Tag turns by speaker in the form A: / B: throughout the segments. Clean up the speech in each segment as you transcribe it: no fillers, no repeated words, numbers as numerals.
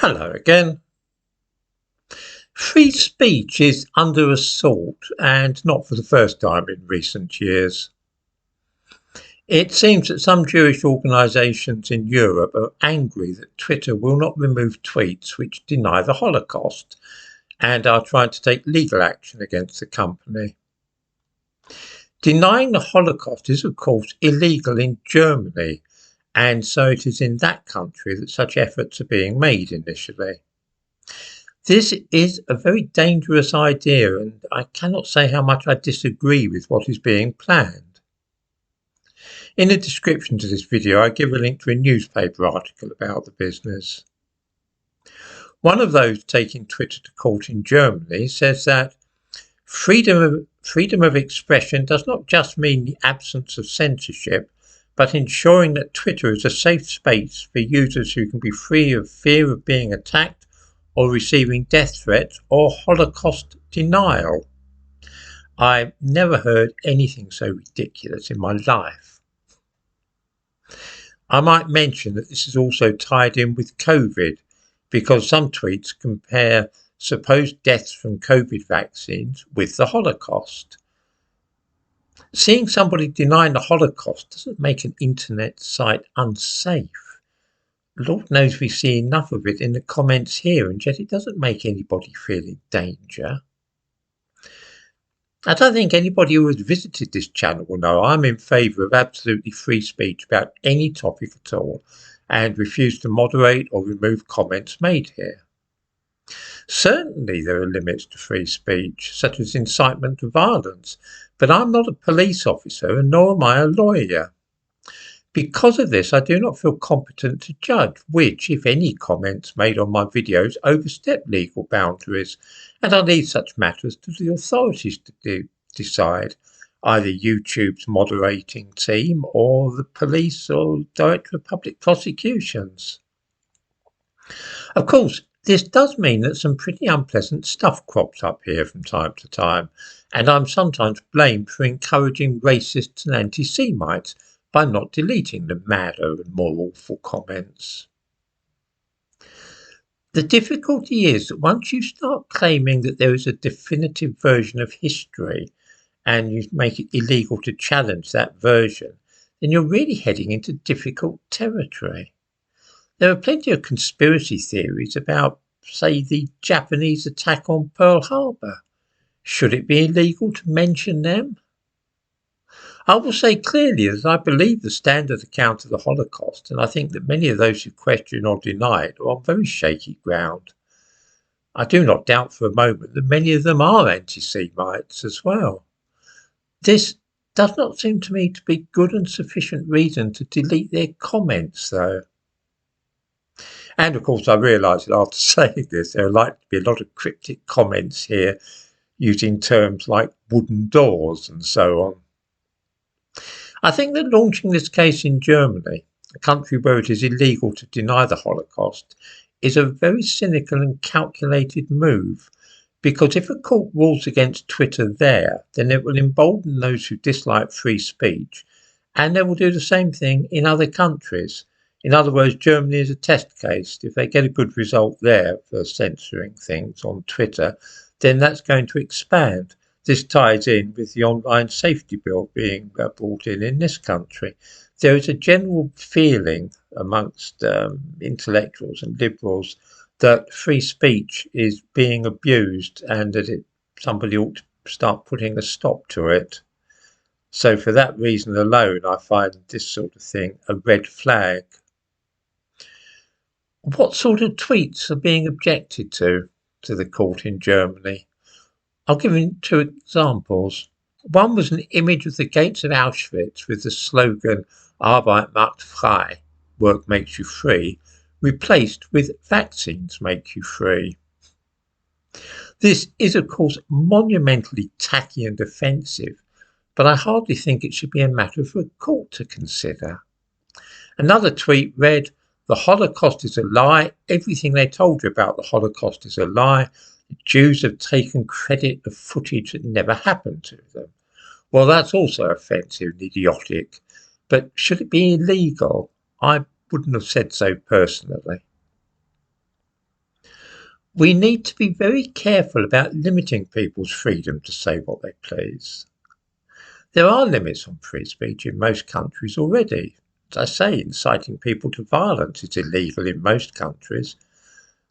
A: Hello again. Free speech is under assault, and not for the first time in recent years. It seems that some Jewish organisations in Europe are angry that Twitter will not remove tweets which deny the Holocaust and are trying to take legal action against the company. Denying the Holocaust is, of course, illegal in Germany, and so it is in that country that such efforts are being made initially. This is a very dangerous idea, and I cannot say how much I disagree with what is being planned. In the description to this video, I give a link to a newspaper article about the business. One of those taking Twitter to court in Germany says that freedom of expression does not just mean the absence of censorship, but ensuring that Twitter is a safe space for users who can be free of fear of being attacked or receiving death threats or Holocaust denial. I've never heard anything so ridiculous in my life. I might mention that this is also tied in with COVID, because some tweets compare supposed deaths from COVID vaccines with the Holocaust. Seeing somebody denying the Holocaust doesn't make an internet site unsafe. Lord knows we see enough of it in the comments here, and yet it doesn't make anybody feel in danger. I don't think anybody who has visited this channel will know I'm in favour of absolutely free speech about any topic at all, and refuse to moderate or remove comments made here. Certainly there are limits to free speech, such as incitement to violence, but I'm not a police officer and nor am I a lawyer. Because of this, I do not feel competent to judge which, if any, comments made on my videos overstep legal boundaries, and I leave such matters to the authorities to decide, either YouTube's moderating team or the police or Director of Public Prosecutions. Of course, this does mean that some pretty unpleasant stuff crops up here from time to time, and I'm sometimes blamed for encouraging racists and anti-Semites by not deleting the madder and more awful comments. The difficulty is that once you start claiming that there is a definitive version of history and you make it illegal to challenge that version, then you're really heading into difficult territory. There are plenty of conspiracy theories about, say, the Japanese attack on Pearl Harbor. Should it be illegal to mention them? I will say clearly that I believe the standard account of the Holocaust, and I think that many of those who question or deny it are on very shaky ground. I do not doubt for a moment that many of them are anti-Semites as well. This does not seem to me to be good and sufficient reason to delete their comments, though. And of course, I realise that after saying this, there are likely to be a lot of cryptic comments here using terms like wooden doors and so on. I think that launching this case in Germany, a country where it is illegal to deny the Holocaust, is a very cynical and calculated move, because if a court rules against Twitter there, then it will embolden those who dislike free speech, and they will do the same thing in other countries. In other words, Germany is a test case. If they get a good result there for censoring things on Twitter, then that's going to expand. This ties in with the online safety bill being brought in this country. There is a general feeling amongst intellectuals and liberals that free speech is being abused and that somebody ought to start putting a stop to it. So for that reason alone, I find this sort of thing a red flag. What sort of tweets are being objected to the court in Germany? I'll give you two examples. One was an image of the gates of Auschwitz with the slogan Arbeit macht frei, work makes you free, replaced with vaccines make you free. This is, of course, monumentally tacky and offensive, but I hardly think it should be a matter for a court to consider. Another tweet read, "The Holocaust is a lie. Everything they told you about the Holocaust is a lie. The Jews have taken credit of footage that never happened to them." Well, that's also offensive and idiotic, but should it be illegal? I wouldn't have said so personally. We need to be very careful about limiting people's freedom to say what they please. There are limits on free speech in most countries already. As I say, inciting people to violence is illegal in most countries.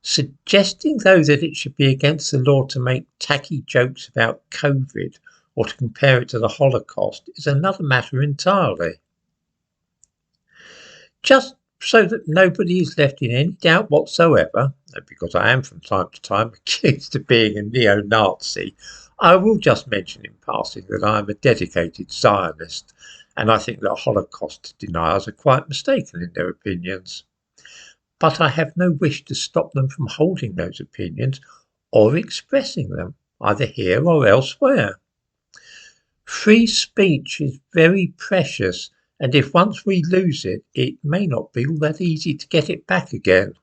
A: Suggesting, though, that it should be against the law to make tacky jokes about COVID or to compare it to the Holocaust is another matter entirely. Just so that nobody is left in any doubt whatsoever, because I am from time to time accused of being a neo-Nazi, I will just mention in passing that I am a dedicated Zionist, and I think that Holocaust deniers are quite mistaken in their opinions. But I have no wish to stop them from holding those opinions or expressing them, either here or elsewhere. Free speech is very precious, and if once we lose it, it may not be all that easy to get it back again.